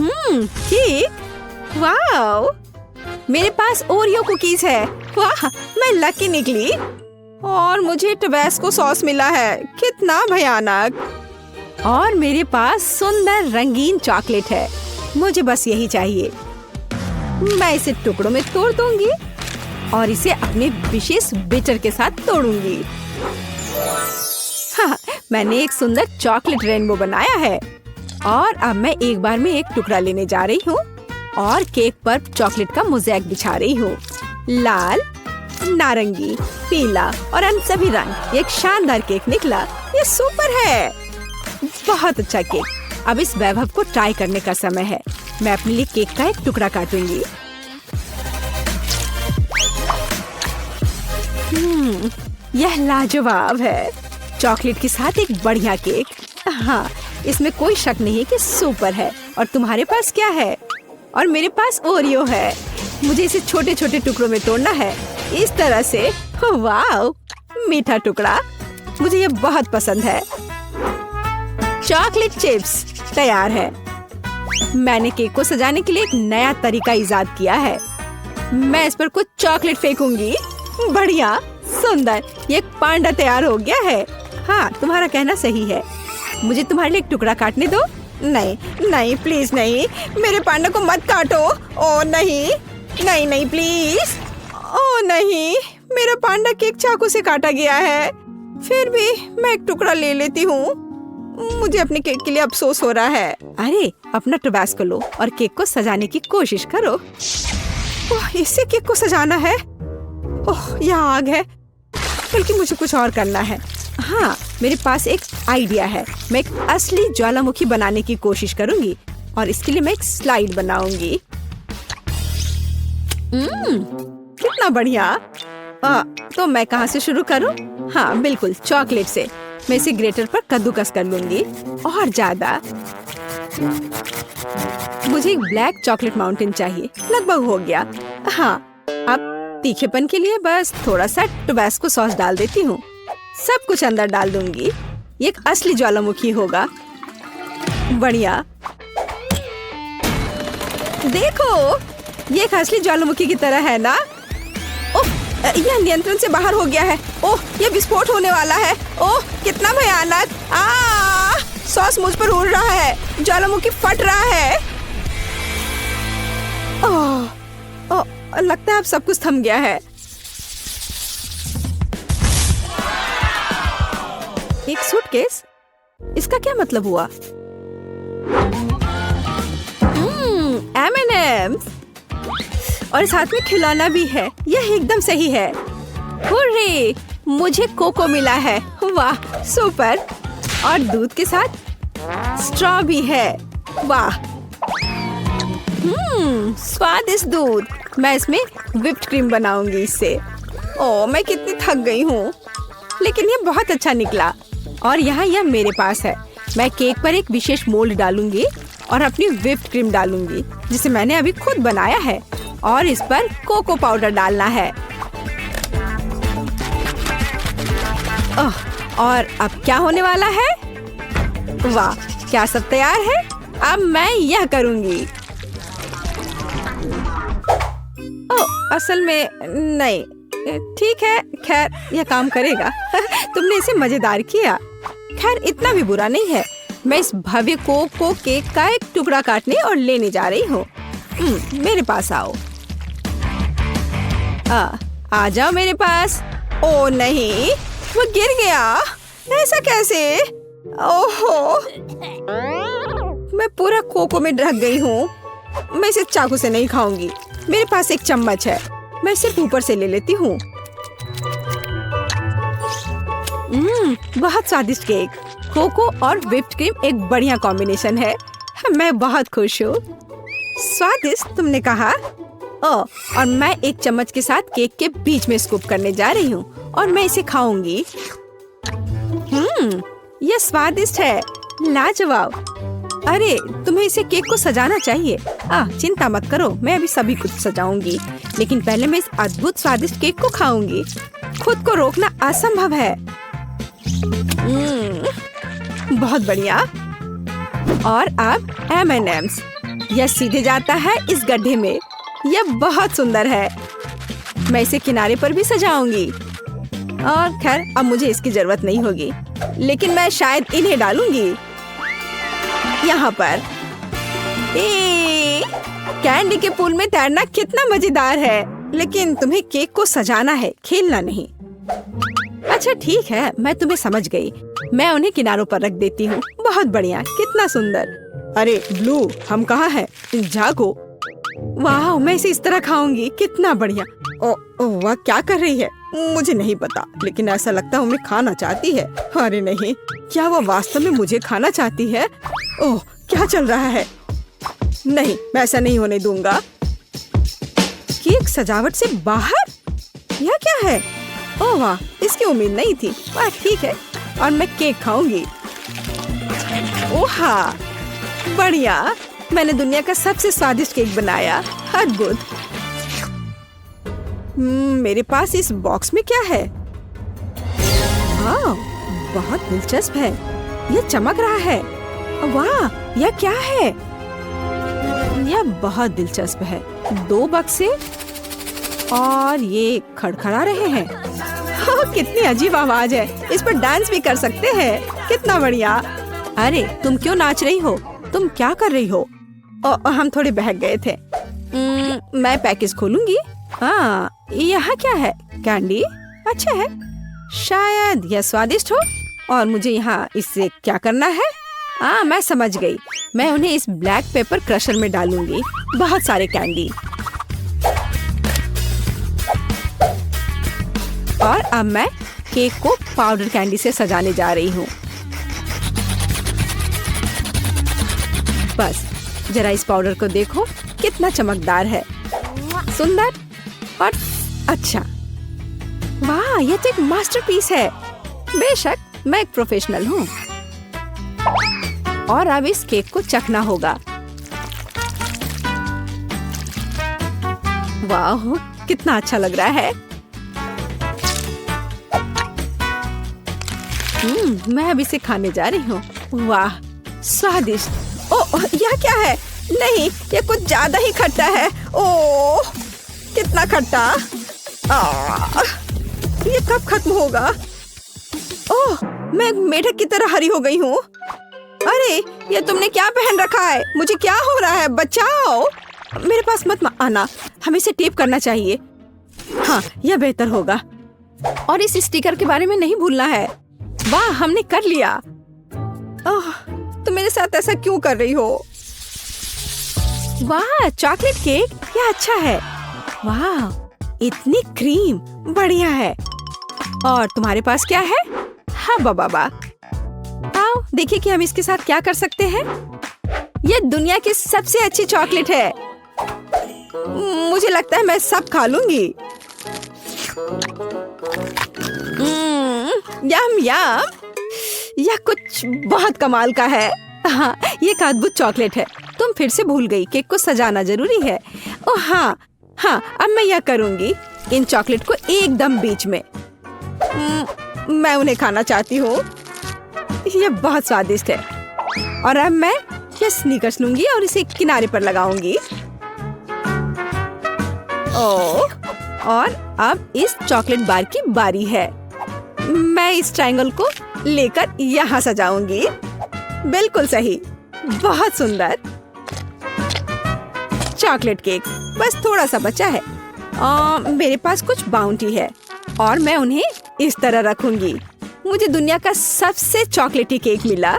Cake. Wow, मेरे पास Oreo cookies है। वाह, मैं लकी निकली। और मुझे टबैस्को सॉस मिला है, कितना भयानक। और मेरे पास सुंदर रंगीन चॉकलेट है, मुझे बस यही चाहिए। मैं इसे टुकड़ों में तोड़ दूंगी और इसे अपने विशेष बिटर के साथ तोड़ूंगी। हाँ, मैंने एक सुंदर चॉकलेट रेनबो बनाया है। और अब मैं एक बार में एक टुकड़ा लेने जा रही हूँ और केक पर चॉकलेट का मोज़ेक बिछा रही हूँ। लाल, नारंगी, पीला और अन्य सभी रंग। एक शानदार केक निकला। ये सुपर है, बहुत अच्छा केक। अब इस वैभव को ट्राई करने का समय है। मैं अपने लिए केक का एक टुकड़ा काटूंगी। यह लाजवाब है। चॉकलेट के साथ एक बढ़िया केक। हाँ, इसमें कोई शक नहीं कि सुपर है। और तुम्हारे पास क्या है? और मेरे पास ओरियो है। मुझे इसे छोटे छोटे टुकड़ों में तोड़ना है, इस तरह से। वाह, मीठा टुकड़ा, मुझे ये बहुत पसंद है। चॉकलेट चिप्स तैयार है। मैंने केक को सजाने के लिए एक नया तरीका इजाद किया है। मैं इस पर कुछ चॉकलेट फेंकूंगी। बढ़िया, सुंदर, ये एक पांडा तैयार हो गया है। हाँ, तुम्हारा कहना सही है। मुझे तुम्हारे लिए एक टुकड़ा काटने दो। नहीं नहीं, प्लीज नहीं, मेरे पांडा को मत काटो। ओ नहीं नहीं नहीं, प्लीज। ओ नहीं, मेरा पांडा केक चाकू से काटा गया है। फिर भी मैं एक टुकड़ा ले लेती हूँ। मुझे अपने केक के लिए अफसोस हो रहा है। अरे, अपना टबैस्को लो और केक को सजाने की कोशिश करो। ओह, इससे केक को सजाना है। ओह, यहाँ आग है, बल्कि मुझे कुछ और करना है। हाँ, मेरे पास एक आइडिया है। मैं एक असली ज्वालामुखी बनाने की कोशिश करूंगी और इसके लिए मैं एक स्लाइड बनाऊंगी। कितना बढ़िया। तो मैं कहाँ से शुरू करूं? हाँ, बिल्कुल, चॉकलेट से। मैं इसे ग्रेटर पर कद्दूकस कर लूंगी और ज्यादा। मुझे एक ब्लैक चॉकलेट माउंटेन चाहिए। लगभग हो गया। हाँ, अब तीखेपन के लिए बस थोड़ा सा टबैस्को सॉस डाल देती हूँ। सब कुछ अंदर डाल दूंगी। ये एक असली ज्वालामुखी होगा। बढ़िया, देखो, ये एक असली ज्वालामुखी की तरह है ना? ओह, यह नियंत्रण से बाहर हो गया है। ओह, यह विस्फोट होने वाला है। ओह, कितना भयानक। सॉस मुझ पर उड़ रहा है। ज्वालामुखी फट रहा है। ओह, लगता है अब सब कुछ थम गया है। एक सूटकेस? इसका क्या मतलब हुआ? M&M's और साथ में खिलौना भी है। यह एकदम सही है। हुर्रे, मुझे कोको मिला है। वाह, सुपर। और दूध के साथ स्ट्रॉ भी है। वाह, स्वादिष्ट दूध। मैं इसमें व्हिप्ड क्रीम बनाऊंगी इससे। ओह, मैं कितनी थक गई हूँ, लेकिन ये बहुत अच्छा निकला। और यहाँ यह मेरे पास है। मैं केक पर एक विशेष मोल्ड डालूंगी और अपनी व्हिप्ड क्रीम डालूंगी, जिसे मैंने अभी खुद बनाया है। और इस पर कोको पाउडर डालना है। और अब क्या होने वाला है? वाह, क्या सब तैयार है? अब मैं यह करूंगी। ओह, असल में नहीं। ठीक है, खैर, यह काम करेगा। तुमने इसे मजेदार किया। खैर, इतना भी बुरा नहीं है। मैं इस भव्य कोको केक का एक टुकड़ा काटने और लेने जा रही हूँ। मेरे पास आओ। आ जाओ मेरे पास। ओ नहीं, वो गिर गया। ऐसा कैसे? ओहो, मैं पूरा कोको में ढक गई हूँ। मैं इसे चाकू से नहीं खाऊंगी। मेरे पास एक चम्मच है, मैं सिर्फ ऊपर से ले लेती हूँ। बहुत स्वादिष्ट केक। कोको और व्हिप्ड क्रीम एक बढ़िया कॉम्बिनेशन है। मैं बहुत खुश हूँ। स्वादिष्ट तुमने कहा? और मैं एक चम्मच के साथ केक के बीच में स्कूप करने जा रही हूँ और मैं इसे खाऊंगी। यह स्वादिष्ट है, लाजवाब। अरे, तुम्हें इसे केक को सजाना चाहिए। चिंता मत करो, मैं अभी सभी कुछ सजाऊंगी, लेकिन पहले मैं इस अद्भुत स्वादिष्ट केक को खाऊंगी। खुद को रोकना असंभव है। बहुत बढ़िया। और अब M&M's। यह सीधे जाता है इस गड्ढे में। यह बहुत सुंदर है। मैं इसे किनारे पर भी सजाऊंगी। और खैर अब मुझे इसकी जरूरत नहीं होगी, लेकिन मैं शायद इन्हें डालूंगी यहाँ पर। कैंडी के पूल में तैरना कितना मजेदार है, लेकिन तुम्हें केक को सजाना है, खेलना नहीं। अच्छा ठीक है, मैं तुम्हें समझ गई। मैं उन्हें किनारों पर रख देती हूँ। बहुत बढ़िया, कितना सुंदर। अरे ब्लू, हम कहाँ हैं? जागो। वाह, मैं इसे इस तरह खाऊंगी, कितना बढ़िया। ओ वह क्या कर रही है मुझे नहीं पता, लेकिन ऐसा लगता है उन्हें खाना चाहती है। अरे नहीं, क्या वो वास्तव में मुझे खाना चाहती है? ओह, क्या चल रहा है? नहीं, मैं ऐसा नहीं होने दूंगा। केक सजावट से बाहर? यह क्या है? ओह वाह, इसकी उम्मीद नहीं थी। वाह ठीक है, और मैं केक खाऊंगी। ओहा, बढ़िया। मैंने दुनिया का सबसे स्वादिष्ट केक बनाया। अद्भुत। मेरे पास इस बॉक्स में क्या है? हाँ, बहुत दिलचस्प है। यह चमक रहा है। वाह, यह क्या है? यह बहुत दिलचस्प है। 2 बक्से और ये खड़खड़ा रहे हैं। कितनी अजीब आवाज है। इस पर डांस भी कर सकते हैं। कितना बढ़िया। अरे तुम क्यों नाच रही हो? तुम क्या कर रही हो? हम थोड़े बहक गए थे। मैं पैकेज खोलूंगी। हाँ, यहाँ क्या है? कैंडी? अच्छा है, शायद यह स्वादिष्ट हो। और मुझे यहाँ इससे क्या करना है? हाँ, मैं समझ गई। मैं उन्हें इस ब्लैक पेपर क्रशर में डालूंगी। बहुत सारे कैंडी। और अब मैं केक को पाउडर कैंडी से सजाने जा रही हूँ। बस जरा इस पाउडर को देखो, कितना चमकदार है, सुंदर और अच्छा। वाह, यह तो एक मास्टरपीस है। बेशक, मैं एक प्रोफेशनल हूँ। और अब इस केक को चखना होगा। वाह, कितना अच्छा लग रहा है। मैं अब इसे खाने जा रही हूँ। वाह, स्वादिष्ट। ओह, यह क्या है? नहीं, ये कुछ ज्यादा ही खट्टा है। ओह, कितना खट्टा। ये कब खत्म होगा? ओह, मैं एक मेढक की तरह हरी हो गई हूँ। अरे, ये तुमने क्या पहन रखा है? मुझे क्या हो रहा है? बचाओ। मेरे पास मत आना, हमें इसे टेप करना चाहिए। हाँ, यह बेहतर होगा। और इस स्टिकर के बारे में नहीं भूलना है। वाह, हमने कर लिया। ओह, तुम मेरे साथ ऐसा क्यों कर रही हो? वाह, चॉकलेट केक, यह अच्छा है। वाह, इतनी क्रीम, बढ़िया है। और तुम्हारे पास क्या है? हाँ बाबा, आओ देखिए कि हम इसके साथ क्या कर सकते हैं। यह दुनिया की सबसे अच्छी चॉकलेट है। मुझे लगता है मैं सब खा लूंगी। यम यम, यह कुछ बहुत कमाल का है। हाँ, ये एक अद्भुत चॉकलेट है। तुम फिर से भूल गई, केक को सजाना जरूरी है। ओह हाँ, हाँ, अब मैं यह करूंगी। इन चॉकलेट को एकदम बीच में। मैं उन्हें खाना चाहती हूँ। यह बहुत स्वादिष्ट है। और अब मैं यह स्नीकर्स लूंगी और इसे किनारे पर लगाऊंगी। ओह, और अब इस चॉकलेट बार की बारी है। मैं इस ट्रायंगल को लेकर यहाँ सजाऊंगी। बिल्कुल सही, बहुत सुंदर। चॉकलेट केक बस थोड़ा सा बचा है। मेरे पास कुछ बाउंटी है और मैं उन्हें इस तरह रखूंगी। मुझे दुनिया का सबसे चॉकलेटी केक मिला।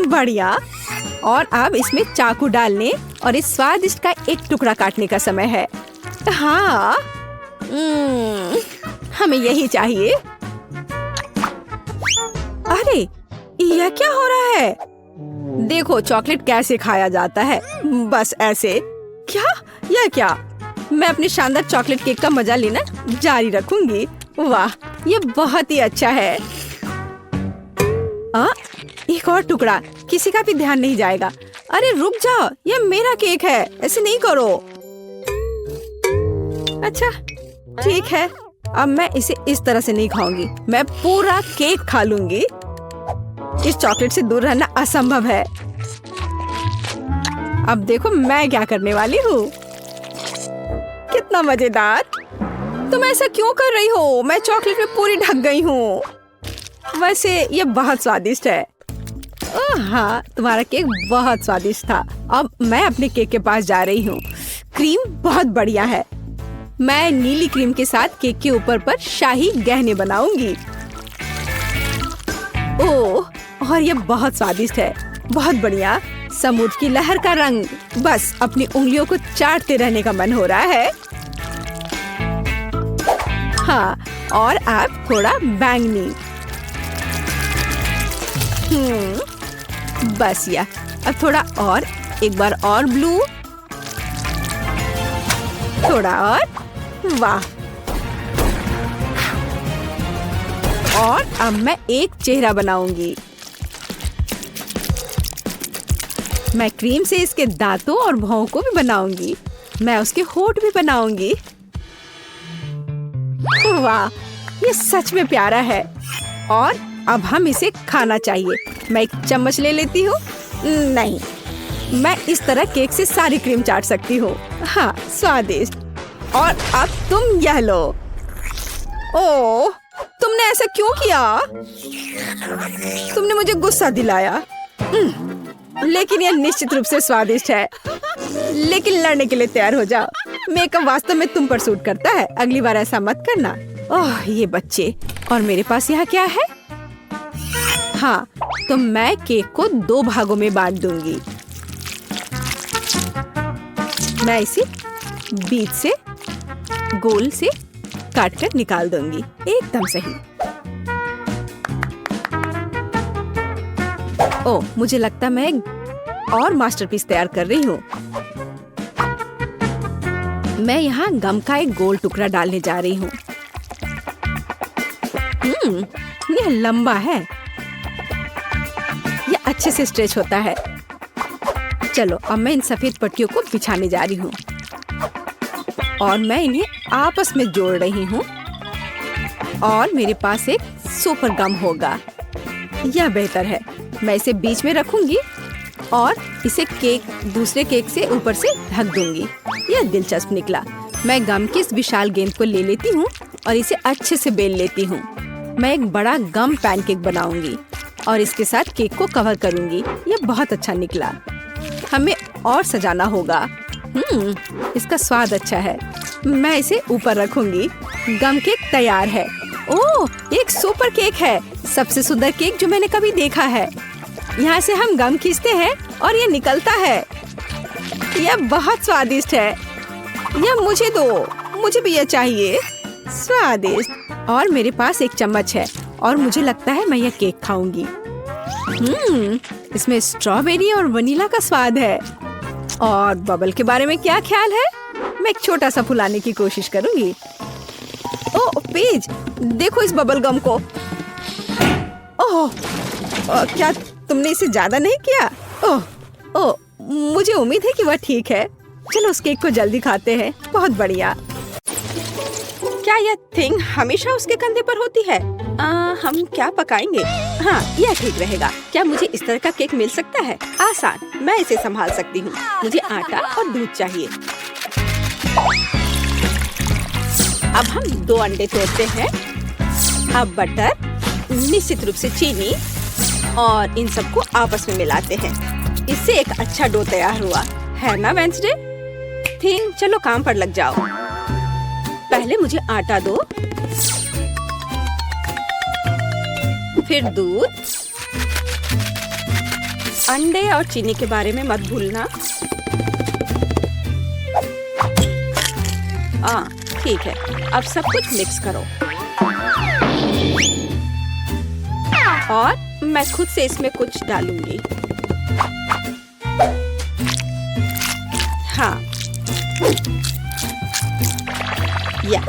बढ़िया। और अब इसमें चाकू डालने और इस स्वादिष्ट का एक टुकड़ा काटने का समय है। हाँ, हमें यही चाहिए। अरे, यह क्या हो रहा है? देखो चॉकलेट कैसे खाया जाता है, बस ऐसे। क्या? यह क्या? मैं अपने शानदार चॉकलेट केक का मजा लेना जारी रखूंगी। वाह, ये बहुत ही अच्छा है। एक और टुकड़ा, किसी का भी ध्यान नहीं जाएगा। अरे रुक जाओ, ये मेरा केक है, ऐसे नहीं करो। अच्छा ठीक है, अब मैं इसे इस तरह से नहीं खाऊंगी। मैं पूरा केक खा लूंगी। इस चॉकलेट से दूर रहना असंभव है। अब देखो मैं क्या करने वाली हूँ। कितना मजेदार। तुम ऐसा क्यों कर रही हो? मैं चॉकलेट में पूरी ढक गई हूँ। वैसे ये बहुत स्वादिष्ट है। हाँ, तुम्हारा केक बहुत स्वादिष्ट था। अब मैं अपने केक के पास जा रही हूँ। क्रीम बहुत बढ़िया है। मैं नीली क्रीम के साथ केक के ऊपर पर शाही गहने बनाऊंगी। ओह, और ये बहुत स्वादिष्ट है। बहुत बढ़िया। समुद्र की लहर का रंग। बस अपनी उंगलियों को चाटते रहने का मन हो रहा है। हाँ, और अब थोड़ा बैंगनी। बस या अब थोड़ा और, एक बार और ब्लू, थोड़ा और। वाह। और अब मैं एक चेहरा बनाऊंगी। मैं क्रीम से इसके दांतों और भौं को भी बनाऊंगी। मैं उसके होंठ भी बनाऊंगी। वाह, ये सच में प्यारा है। और अब हम इसे खाना चाहिए। मैं एक चम्मच ले लेती हूँ। नहीं, मैं इस तरह केक से सारी क्रीम चाट सकती हूँ। हाँ, स्वादिष्ट। और अब तुम यह लो। ओह, तुमने ऐसा क्यों किया? तुमने मुझे गुस्सा दिलाया। लेकिन यह निश्चित रूप से स्वादिष्ट है। लेकिन लड़ने के लिए तैयार हो जाओ। मेकअप वास्तव में तुम पर सूट करता है। अगली बार ऐसा मत करना। ओह, ये बच्चे। और मेरे पास यहाँ क्या है? हाँ, तो मैं केक को 2 भागों में बांट दूंगी। मैं इसे बीच से गोल से काट कर निकाल दूंगी। एकदम सही। ओह, मुझे लगता मैं एक और मास्टरपीस तैयार कर रही हूँ। मैं यहाँ गम का एक गोल टुकड़ा डालने जा रही हूँ। यह लंबा है। यह अच्छे से स्ट्रेच होता है। चलो, अब मैं इन सफेद पट्टियों को बिछाने जा रही हूँ और मैं इन्हें आपस में जोड़ रही हूँ। और मेरे पास एक सुपर गम होगा। यह बेहतर है। मैं इसे बीच में रखूंगी और इसे केक दूसरे केक से ऊपर से ढक दूंगी। यह दिलचस्प निकला। मैं गम की इस विशाल गेंद को ले लेती हूँ और इसे अच्छे से बेल लेती हूँ। मैं एक बड़ा गम पैनकेक बनाऊंगी और इसके साथ केक को कवर करूंगी। यह बहुत अच्छा निकला। हमें और सजाना होगा। इसका स्वाद अच्छा है। मैं इसे ऊपर रखूंगी। गम केक तैयार है। ओह, एक सुपर केक है। सबसे सुंदर केक जो मैंने कभी देखा है। यहाँ से हम गम खींचते हैं और ये निकलता है। यह बहुत स्वादिष्ट है। यह मुझे दो। मुझे भी यह चाहिए। स्वादिष्ट। और मेरे पास एक चम्मच है और मुझे लगता है मैं यह केक खाऊंगी। इसमें स्ट्रॉबेरी और वनीला का स्वाद है। और बबल के बारे में क्या ख्याल है? मैं एक छोटा सा फुलाने की कोशिश करूंगी। ओह पेज, देखो इस बबल गम को। ओह, क्या तुमने इसे ज्यादा नहीं किया? ओह, मुझे उम्मीद है कि वह ठीक है। चलो उस केक को जल्दी खाते हैं। बहुत बढ़िया। क्या यह थिंग हमेशा उसके कंधे पर होती है? हम क्या पकाएंगे? हाँ, यह ठीक रहेगा। क्या मुझे इस तरह का केक मिल सकता है? आसान, मैं इसे संभाल सकती हूँ। मुझे आटा और दूध चाहिए। अब हम 2 अंडे तोड़ते हैं। अब बटर, निश्चित रूप से चीनी और इन सबको आपस में मिलाते हैं। इससे एक अच्छा डो तैयार हुआ है ना वेंसडे? थिंग, चलो काम पर लग जाओ। पहले मुझे आटा दो, फिर दूध, अंडे और चीनी के बारे में मत भूलना। ठीक है। अब सब कुछ मिक्स करो और मैं खुद से इसमें कुछ डालूंगी। हाँ, या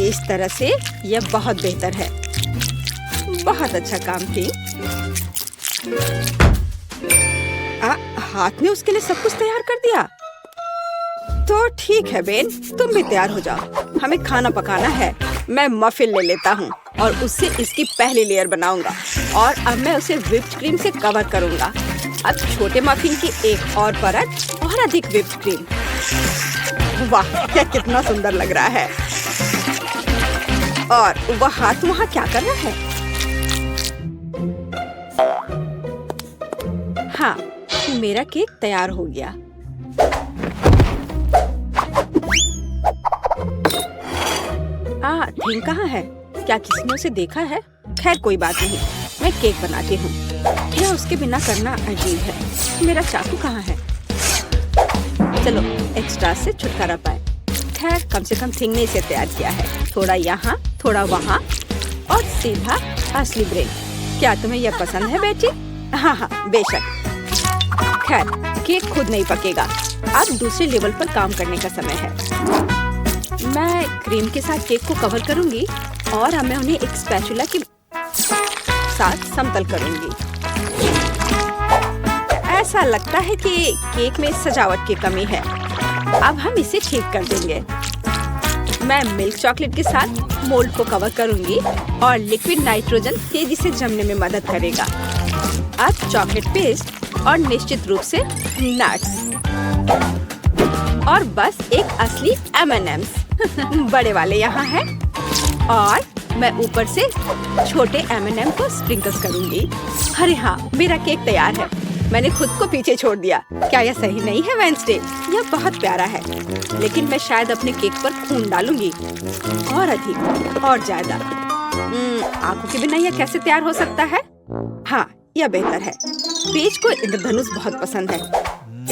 इस तरह से यह बहुत बेहतर है। बहुत अच्छा काम थी। हाथ ने उसके लिए सब कुछ तैयार कर दिया। तो ठीक है बेन, तुम भी तैयार हो जाओ। हमें खाना पकाना है। मैं मफिन ले लेता हूँ। और उससे इसकी पहली लेयर बनाऊंगा और अब मैं उसे व्हिप्ड क्रीम से कवर करूंगा। अब छोटे मफिन की एक और परत और अधिक व्हिप्ड क्रीम। वाह, यह कितना सुंदर लग रहा है। और वह हाथ वहाँ क्या कर रहा है? हाँ, मेरा केक तैयार हो गया। थिंग कहाँ है? क्या किसी ने उसे देखा है? खैर कोई बात नहीं, मैं केक बनाती हूँ। यह उसके बिना करना अजीब है। मेरा चाकू कहाँ है? चलो एक्स्ट्रा से छुटकारा पाए। खैर कम से कम थिंग ने इसे तैयार किया है। थोड़ा यहाँ, थोड़ा वहाँ और सीधा असली ब्रेड। क्या तुम्हें यह पसंद है बेटी? हाँ हाँ बेशक। खैर केक खुद नहीं पकेगा। अब दूसरे लेवल पर काम करने का समय है। मैं क्रीम के साथ केक को कवर करूंगी और अब मैं उन्हें एक स्पैचुला के साथ समतल करूंगी। ऐसा लगता है कि केक में सजावट की कमी है। अब हम इसे ठीक कर देंगे। मैं मिल्क चॉकलेट के साथ मोल्ड को कवर करूंगी और लिक्विड नाइट्रोजन तेजी से जमने में मदद करेगा। अब चॉकलेट पेस्ट और निश्चित रूप से नट्स और बस एक असली M&M's बड़े वाले यहाँ हैं। और मैं ऊपर से छोटे M&M को स्प्रिंकल्स करूंगी। अरे हाँ, मेरा केक तैयार है। मैंने खुद को पीछे छोड़ दिया। क्या यह सही नहीं है वेडनेसडे? यह बहुत प्यारा है, लेकिन मैं शायद अपने केक पर खून डालूंगी और अधिक और ज्यादा। आंखों के बिना यह कैसे तैयार हो सकता है? हाँ, यह बेहतर है। पेज को इंद्रधनुष बहुत पसंद है,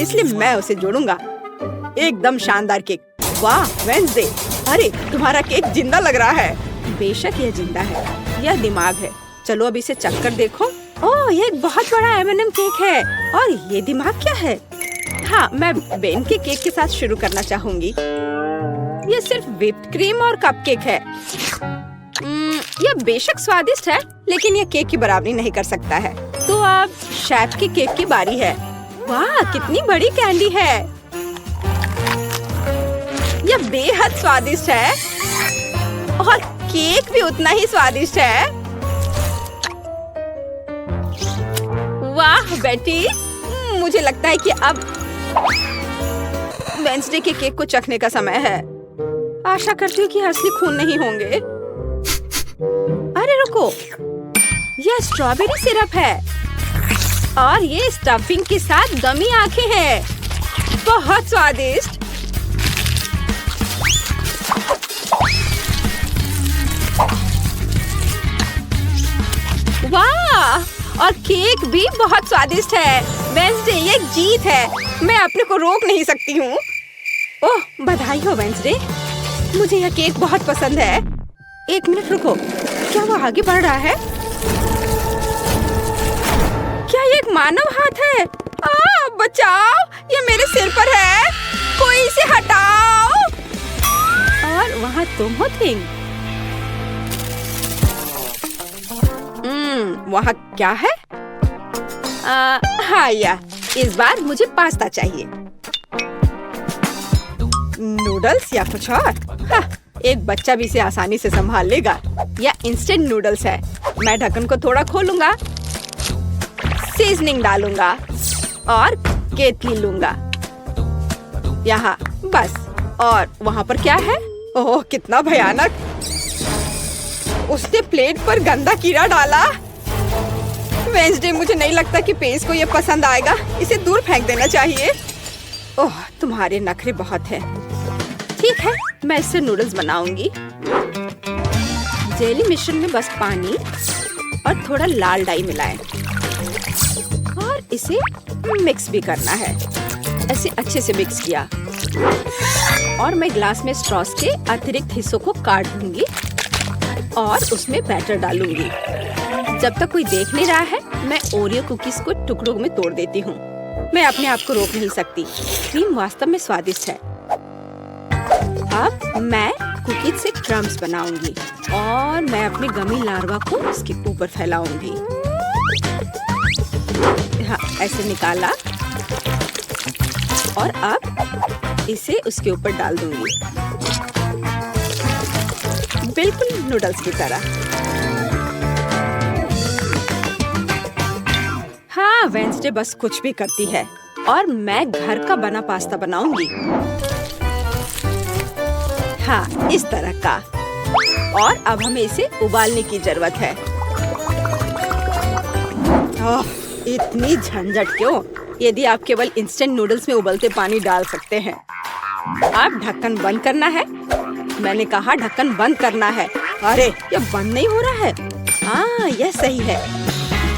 इसलिए मैं उसे जोड़ूंगा। एकदम शानदार केक। वाह वेडनेसडे, अरे तुम्हारा केक जिंदा लग रहा है। बेशक यह जिंदा है, यह दिमाग है। चलो अब इसे चख कर देखो। ओह, यह एक बहुत बड़ा M&M केक है। और ये दिमाग क्या है? हाँ, मैं बेन के केक के साथ शुरू करना चाहूंगी। यह सिर्फ व्हिप्ड क्रीम और कपकेक है। यह बेशक स्वादिष्ट है, लेकिन यह केक की बराबरी नहीं कर सकता है। तो अब शेफ के केक की बारी है। वाह, कितनी बड़ी कैंडी है। यह बेहद स्वादिष्ट है और केक भी उतना ही स्वादिष्ट है। वाह बेटी, मुझे लगता है कि अब वेडनेसडे के केक को चखने का समय है। आशा करती हूँ कि असली खून नहीं होंगे। अरे रुको, यह स्ट्रॉबेरी सिरप है और ये स्टफिंग के साथ गमी आंखें हैं। बहुत स्वादिष्ट। वाह, और केक भी बहुत स्वादिष्ट है। वेडनेसडे, ये जीत है। मैं अपने को रोक नहीं सकती हूँ। ओह, बधाई हो वेडनेसडे, मुझे यह केक बहुत पसंद है। एक मिनट रुको, क्या वो आगे बढ़ रहा है? क्या ये एक मानव हाथ है? बचाओ, ये मेरे सिर पर है। कोई इसे हटाओ। और वहाँ तुम हो थिंग। वहाँ क्या है? हाँ, इस बार मुझे पास्ता चाहिए। नूडल्स या कुछ और? हाँ, एक बच्चा भी इसे आसानी से संभाल लेगा। या इंस्टेंट नूडल्स है। मैं ढक्कन को थोड़ा खोलूंगा, सीजनिंग डालूंगा और केतली लूंगा। यहाँ बस। और वहाँ पर क्या है? ओह, कितना भयानक। उसने प्लेट पर गंदा कीड़ा डाला। वेडनेसडे, मुझे नहीं लगता कि पेज को यह पसंद आएगा। इसे दूर फेंक देना चाहिए। ओह, तुम्हारे नखरे बहुत हैं। ठीक है, मैं इससे नूडल्स बनाऊंगी। जेली मिश्रण में बस पानी और थोड़ा लाल डाई मिलाएं और इसे मिक्स भी करना है। ऐसे अच्छे से मिक्स किया और मैं ग्लास में स्ट्रॉस के अतिरिक्त हिस्सों को काट दूंगी और उसमें बैटर डालूंगी। जब तक कोई देख नहीं रहा है, मैं ओरियो कुकीज को टुकड़ों में तोड़ देती हूँ। मैं अपने आप को रोक नहीं सकती। क्रीम वास्तव में स्वादिष्ट है। अब मैं कुकीज से क्रम्स बनाऊंगी और मैं अपने गमी लार्वा को इसके ऊपर फैलाऊंगी। हाँ, ऐसे निकाला और अब इसे उसके ऊपर डाल दूंगी, बिल्कुल नूडल्स की तरह। वेंसडे बस कुछ भी करती है और मैं घर का बना पास्ता बनाऊंगी। हाँ, इस तरह का। और अब हमें इसे उबालने की जरूरत है। ओह, इतनी झंझट क्यों? यदि आप केवल इंस्टेंट नूडल्स में उबलते पानी डाल सकते हैं। अब ढक्कन बंद करना है। मैंने कहा ढक्कन बंद करना है। अरे, ये बंद नहीं हो रहा है। हाँ, यह सही है।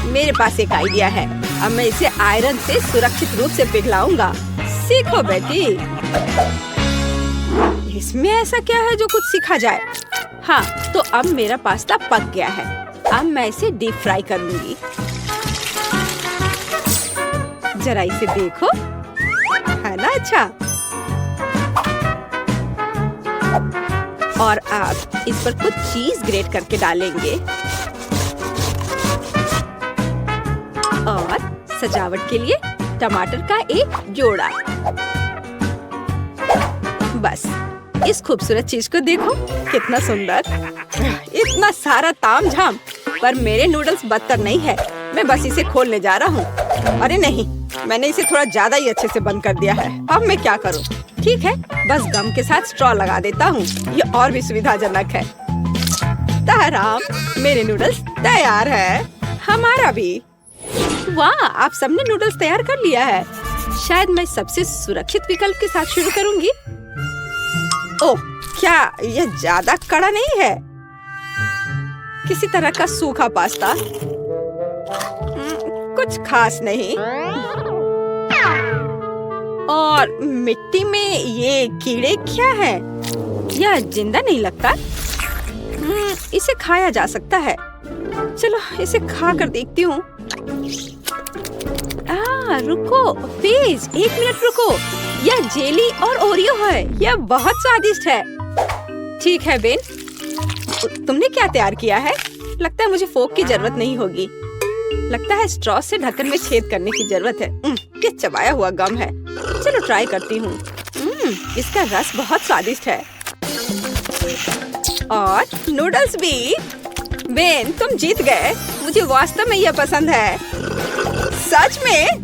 मेरे पास एक आइडिया है। अब मैं इसे आयरन से सुरक्षित रूप से पिघलाऊंगा। सीखो बेटी। इसमें ऐसा क्या है जो कुछ सीखा जाए? हाँ, तो अब मेरा पास्ता पक गया है। अब मैं इसे डीप फ्राई करूंगी। जरा इसे देखो, है ना अच्छा? और अब इस पर कुछ चीज ग्रेट करके डालेंगे और सजावट के लिए टमाटर का एक जोड़ा। बस इस खूबसूरत चीज को देखो, कितना सुंदर। इतना सारा तामझाम, पर मेरे नूडल्स बदतर नहीं है। मैं बस इसे खोलने जा रहा हूँ। अरे नहीं, मैंने इसे थोड़ा ज्यादा ही अच्छे से बंद कर दिया है। अब मैं क्या करूँ? ठीक है, बस गम के साथ स्ट्रॉ लगा देता हूँ। ये और भी सुविधाजनक है। ताराम, मेरे नूडल्स तैयार है। हमारा भी। वाह, आप सबने नूडल्स तैयार कर लिया है। शायद मैं सबसे सुरक्षित विकल्प के साथ शुरू करूंगी। ओह, क्या यह ज्यादा कड़ा नहीं है? किसी तरह का सूखा पास्ता। कुछ खास नहीं। और मिट्टी में ये कीड़े क्या है? यह जिंदा नहीं लगता। इसे खाया जा सकता है। चलो इसे खा कर देखती हूँ। रुको प्लीज, 1 मिनट रुको। यह जेली और ओरियो है। यह बहुत स्वादिष्ट है। ठीक है बेन, तुमने क्या तैयार किया है? लगता है मुझे फोक की जरूरत नहीं होगी। लगता है स्ट्रॉ से ढक्कन में छेद करने की जरूरत है। क्या चबाया हुआ गम है। चलो ट्राई करती हूँ। इसका रस बहुत स्वादिष्ट है। और नूडल्स भी। बेन, तुम जीत गए। मुझे वास्तव में यह पसंद है। सच में?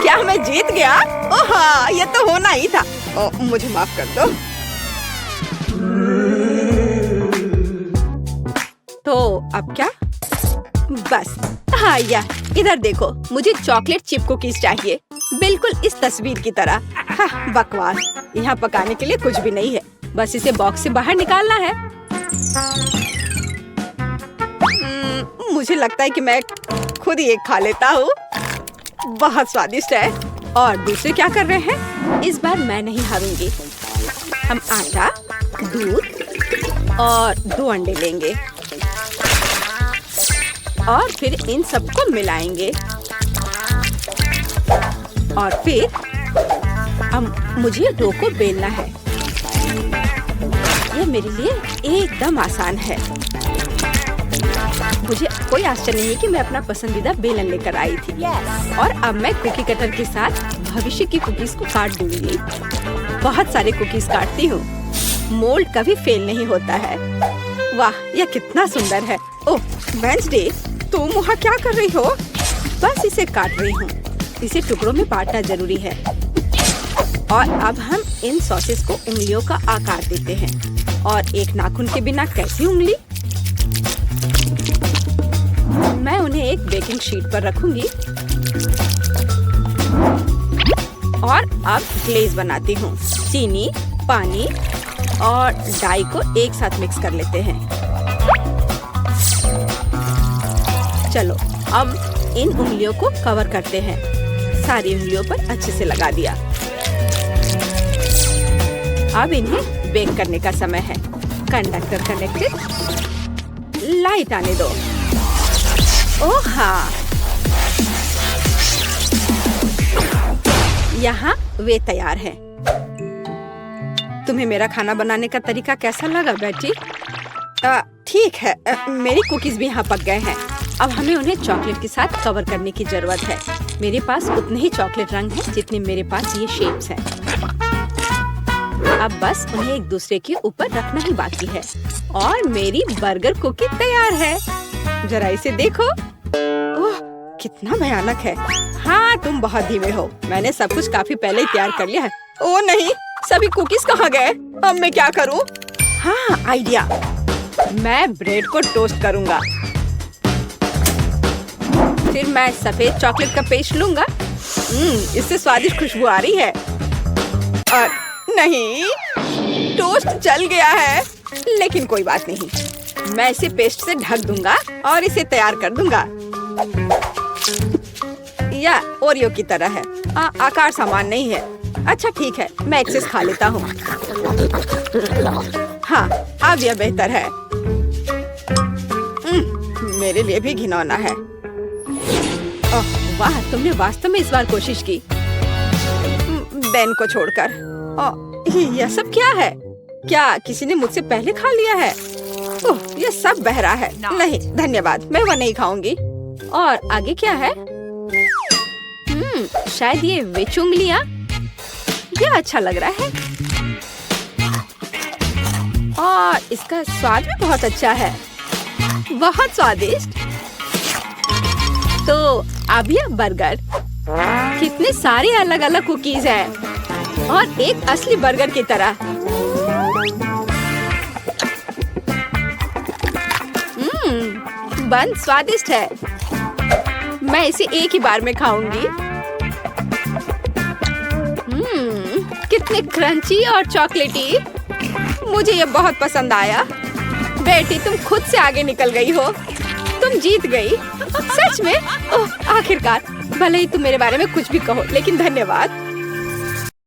क्या मैं जीत गया? ओह हाँ, ये तो होना ही था। मुझे माफ कर दो। तो अब क्या? बस हाँ, इधर देखो, मुझे चॉकलेट चिप कुकीज चाहिए, बिल्कुल इस तस्वीर की तरह। हाँ, बकवास। यहाँ पकाने के लिए कुछ भी नहीं है। बस इसे बॉक्स से बाहर निकालना है। मुझे लगता है कि मैं खुद ही एक खा लेता हूँ। बहुत स्वादिष्ट है। और दूसरे क्या कर रहे हैं? इस बार मैं नहीं हारूंगी। हम आटा, दूध और 2 अंडे लेंगे और फिर इन सबको मिलाएंगे। और फिर मुझे डो को बेलना है। यह मेरे लिए एकदम आसान है। मुझे कोई आश्चर्य नहीं है कि मैं अपना पसंदीदा बेलन लेकर आई थी। और अब मैं कुकी कटर के साथ भविष्य की कुकीज को काट दूंगी। बहुत सारे कुकीज काटती हूँ। मोल्ड कभी फेल नहीं होता है। वाह, यह कितना सुंदर है। ओह वेंसडे, तुम वहाँ क्या कर रही हो? बस इसे काट रही हूँ। इसे टुकड़ों में बांटना जरूरी है। और अब हम इन सॉसेस को उंगलियों का आकार देते हैं। और एक नाखून के बिना कैसी उंगली? मैं उन्हें एक बेकिंग शीट पर रखूंगी और अब ग्लेज बनाती हूँ। चीनी, पानी और डाई को एक साथ मिक्स कर लेते हैं। चलो अब इन उंगलियों को कवर करते हैं। सारी उंगलियों पर अच्छे से लगा दिया। अब इन्हें बेक करने का समय है। Conductor connected. लाइट आने दो। ओह हाँ, यहाँ वे तैयार हैं। तुम्हें मेरा खाना बनाने का तरीका कैसा लगा बेटी? ठीक है, मेरी कुकीज भी यहाँ पक गए हैं। अब हमें उन्हें चॉकलेट के साथ कवर करने की जरूरत है। मेरे पास उतने ही चॉकलेट रंग हैं जितने मेरे पास ये शेप्स हैं। अब बस उन्हें एक दूसरे के ऊपर रखना ही बाकी है। और मेरी बर्गर कुकी तैयार है। जरा इसे देखो। ओह, कितना भयानक है। हाँ, तुम बहुत धीमे हो। मैंने सब कुछ काफी पहले ही तैयार कर लिया है। ओ नहीं, सभी कुकीज कहाँ गए? अब मैं क्या करूँ? हाँ, आइडिया। मैं ब्रेड को टोस्ट करूँगा। फिर मैं सफेद चॉकलेट का पेस्ट लूँगा। इससे स्वादिष्ट खुशबू आ रही है। और नहीं, टोस्ट जल गया है। लेकिन कोई बात नहीं, मैं इसे पेस्ट से ढक दूंगा और इसे तैयार कर दूंगा। या ओरियो की तरह है। आकार समान नहीं है। अच्छा ठीक है, मैं एक्सेस खा लेता हूँ। हाँ, अब यह बेहतर है। मेरे लिए भी घिनौना है। ओह वाह, तुमने वास्तव में इस बार कोशिश की। बेन को छोड़कर। यह सब क्या है? क्या किसी ने मुझसे पहले खा लिया है? ओह, यह सब बह रहा है। नहीं धन्यवाद, मैं वह नहीं खाऊंगी। और आगे क्या है? शायद ये विच उंगलियां। यह अच्छा लग रहा है और इसका स्वाद भी बहुत अच्छा है। बहुत स्वादिष्ट। तो अब यह बर्गर। कितने सारे अलग अलग कुकीज हैं और एक असली बर्गर की तरह। बन स्वादिष्ट है। मैं इसे एक ही बार में खाऊंगी। कितने क्रंची और चॉकलेटी। मुझे ये बहुत पसंद आया। बेटी, तुम खुद से आगे निकल गई हो। तुम जीत गई। सच में? ओह, आखिरकार। भले ही तुम मेरे बारे में कुछ भी कहो, लेकिन धन्यवाद।